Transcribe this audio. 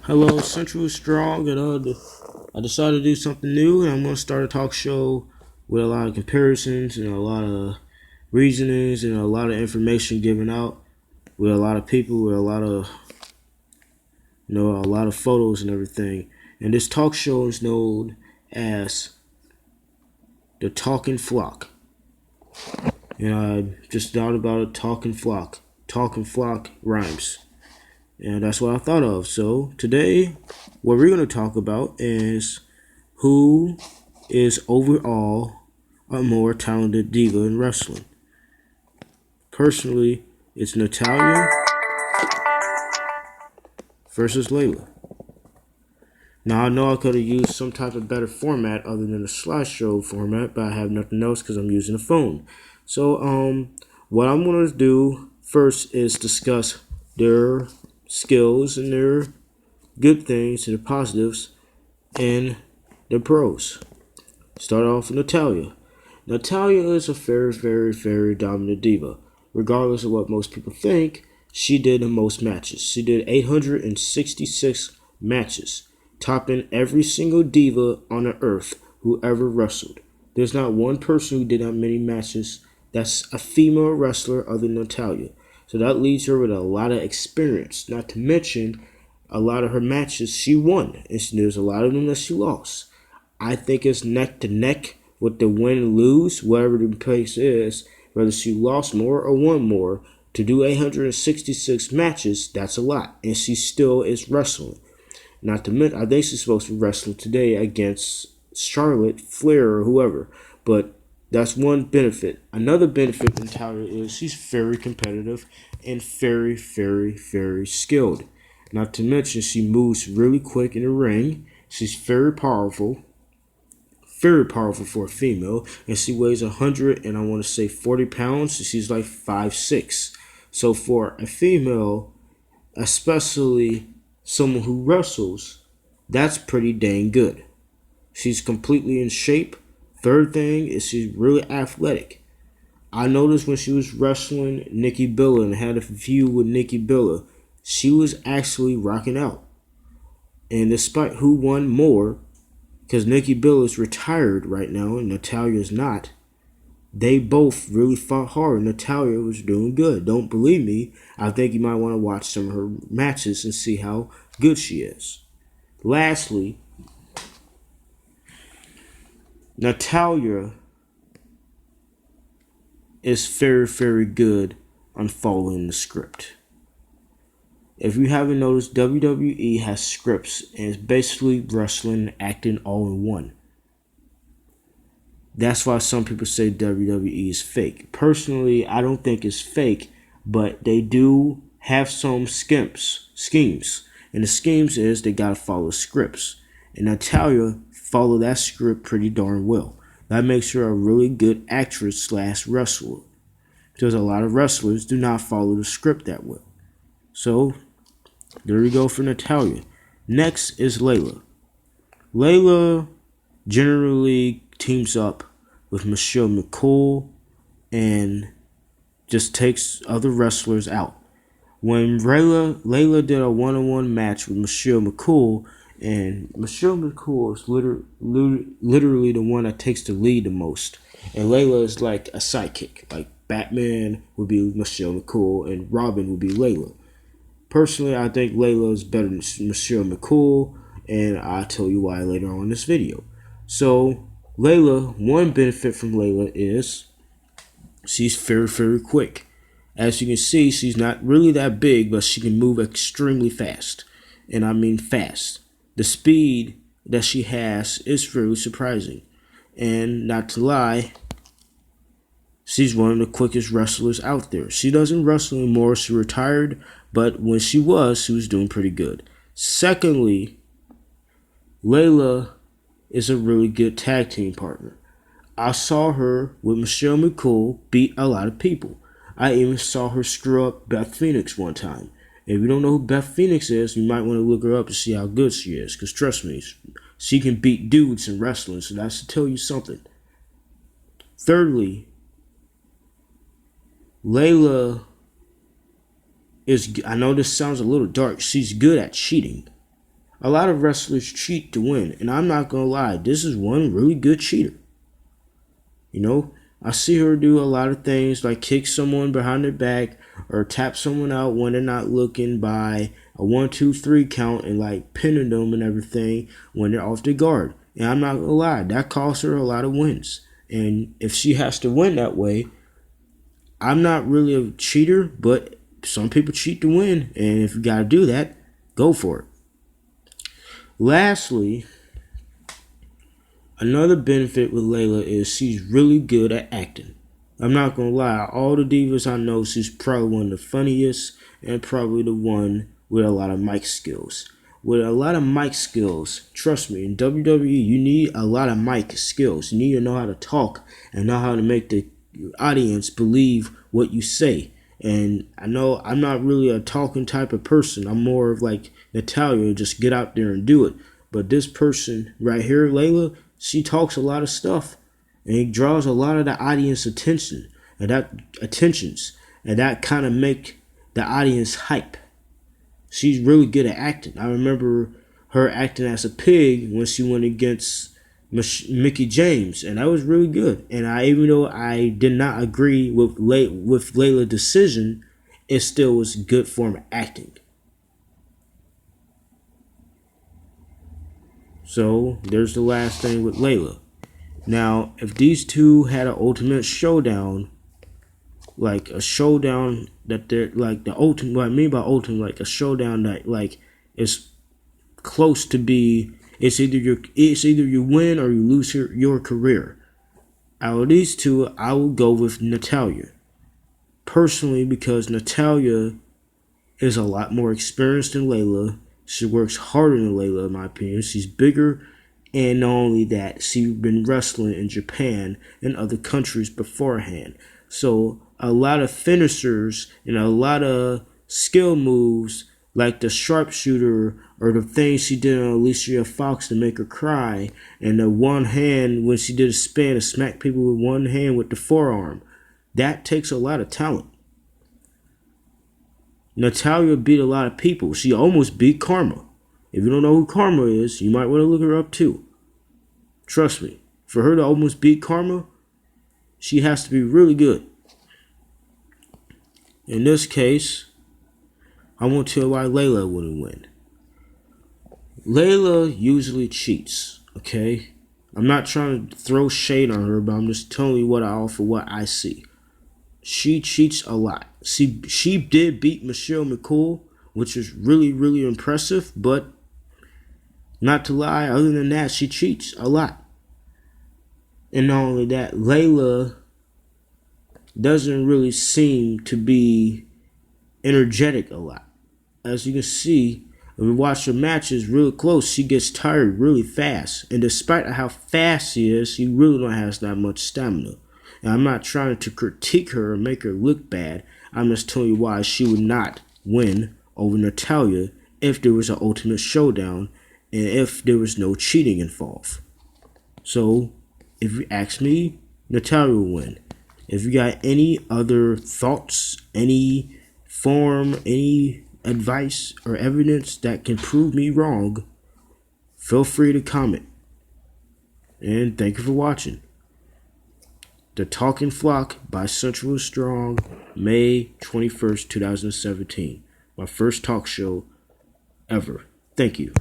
Hello, Central is Strong, and I decided to do something new, and I'm going to start a talk show with a lot of comparisons and a lot of reasonings and a lot of information given out with a lot of people, with a lot of a lot of photos and everything. And this talk show is known as the Talking Flock. And I just thought about it, Talking Flock. Talking Flock rhymes. And that's what I thought of. So today, what we're going to talk about is who is overall a more talented diva in wrestling. Personally, it's Natalya versus Layla. Now, I know I could have used some type of better format other than a slideshow format, but I have nothing else because I'm using a phone. So, what I'm going to do first is discuss their skills and their good things and the positives and the pros. Start off with Natalya. Natalya is a very dominant diva. Regardless of what most people think, she did the most matches. She did 866 matches, topping every single diva on the earth who ever wrestled. There's not one person who did that many matches that's a female wrestler other than Natalya. So that leaves her with a lot of experience. Not to mention, a lot of her matches she won, and there's a lot of them that she lost. I think it's neck to neck with the win and lose, whatever the place is, whether she lost more or won more. To do 866 matches, that's a lot, and she still is wrestling. Not to mention, I think she's supposed to wrestle today against Charlotte, Flair, or whoever, but that's one benefit. Another benefit of Natalya is she's very competitive and very skilled. Not to mention, she moves really quick in the ring. She's very powerful for a female, and she weighs 100 and I want to say 40 pounds. So she's like 5'6". So for a female, especially someone who wrestles, that's pretty dang good. She's completely in shape. Third thing is she's really athletic. I noticed when she was wrestling Nikki Bella and had a feud with Nikki Bella, she was actually rocking out. And despite who won more, because Nikki Bella is retired right now and Natalya is not, they both really fought hard. Natalya was doing good. Don't believe me? I think you might want to watch some of her matches and see how good she is. Lastly, Natalya is very good on following the script. If you haven't noticed, WWE has scripts and it's basically wrestling and acting all in one. That's why some people say WWE is fake. Personally, I don't think it's fake, but they do have some schemes. And the schemes is they gotta follow scripts. And Natalya followed that script pretty darn well. That makes her a really good actress / wrestler. Because a lot of wrestlers do not follow the script that well. So, there we go for Natalya. Next is Layla. Layla generally teams up with Michelle McCool and just takes other wrestlers out. When Layla did a one-on-one match with Michelle McCool, and Michelle McCool is literally the one that takes the lead the most. And Layla is like a sidekick. Like Batman would be Michelle McCool and Robin would be Layla. Personally, I think Layla is better than Michelle McCool, and I'll tell you why later on in this video. So, Layla, one benefit from Layla is she's very quick. As you can see, she's not really that big, but she can move extremely fast. And I mean fast. The speed that she has is really surprising. And not to lie, she's one of the quickest wrestlers out there. She doesn't wrestle anymore. She retired, but when she was doing pretty good. Secondly, Layla is a really good tag team partner. I saw her with Michelle McCool beat a lot of people. I even saw her screw up Beth Phoenix one time. If you don't know who Beth Phoenix is, you might want to look her up to see how good she is. Because trust me, she can beat dudes in wrestling, so that should tell you something. Thirdly, Layla I know this sounds a little dark, she's good at cheating. A lot of wrestlers cheat to win, and I'm not gonna lie, this is one really good cheater. You know, I see her do a lot of things like kick someone behind their back or tap someone out when they're not looking by a 1, 2, 3 count and like pinning them and everything when they're off their guard. And I'm not gonna lie, that costs her a lot of wins. And if she has to win that way, I'm not really a cheater, but some people cheat to win. And if you gotta do that, go for it. Lastly, another benefit with Layla is she's really good at acting. I'm not gonna lie, all the divas I know, she's probably one of the funniest and probably the one with a lot of mic skills. With a lot of mic skills, trust me, in WWE you need a lot of mic skills. You need to know how to talk and know how to make the audience believe what you say. And I know I'm not really a talking type of person. I'm more of like Natalya, just get out there and do it. But this person right here, Layla, she talks a lot of stuff. And it draws a lot of the audience attention. And that kind of make the audience hype. She's really good at acting. I remember her acting as a pig when she went against Mickey James, and that was really good. And even though I did not agree with Layla's decision, it still was good form of acting. So there's the last thing with Layla. Now, if these two had an ultimate showdown, like a showdown that they're like the ultimate, what I mean by ultimate, like a showdown that like is close to be, it's either you win or you lose your career. Out of these two, I will go with Natalya. Personally, because Natalya is a lot more experienced than Layla. She works harder than Layla, in my opinion. She's bigger, and not only that, she's been wrestling in Japan and other countries beforehand. So a lot of finishers and a lot of skill moves like the sharpshooter or the things she did on Alicia Fox to make her cry, and the one hand when she did a spin to smack people with one hand with the forearm. That takes a lot of talent. Natalya beat a lot of people. She almost beat Karma. If you don't know who Karma is, you might want to look her up too. Trust me, for her to almost beat Karma, she has to be really good. In this case, I won't tell why Layla wouldn't win. Layla usually cheats, okay? I'm not trying to throw shade on her, but I'm just telling you what I offer, what I see. She cheats a lot. She did beat Michelle McCool, which is really, really impressive, but not to lie, other than that, she cheats a lot. And not only that, Layla doesn't really seem to be energetic a lot. As you can see, if we watch her matches really close, she gets tired really fast. And despite how fast she is, she really don't have that much stamina. And I'm not trying to critique her or make her look bad. I'm just telling you why she would not win over Natalya if there was an ultimate showdown and if there was no cheating involved. So, if you ask me, Natalya will win. If you got any other thoughts, any form, any advice or evidence that can prove me wrong, feel free to comment. And thank you for watching. The Talking Flock by Central Strong, May 21st, 2017. My first talk show ever. Thank you.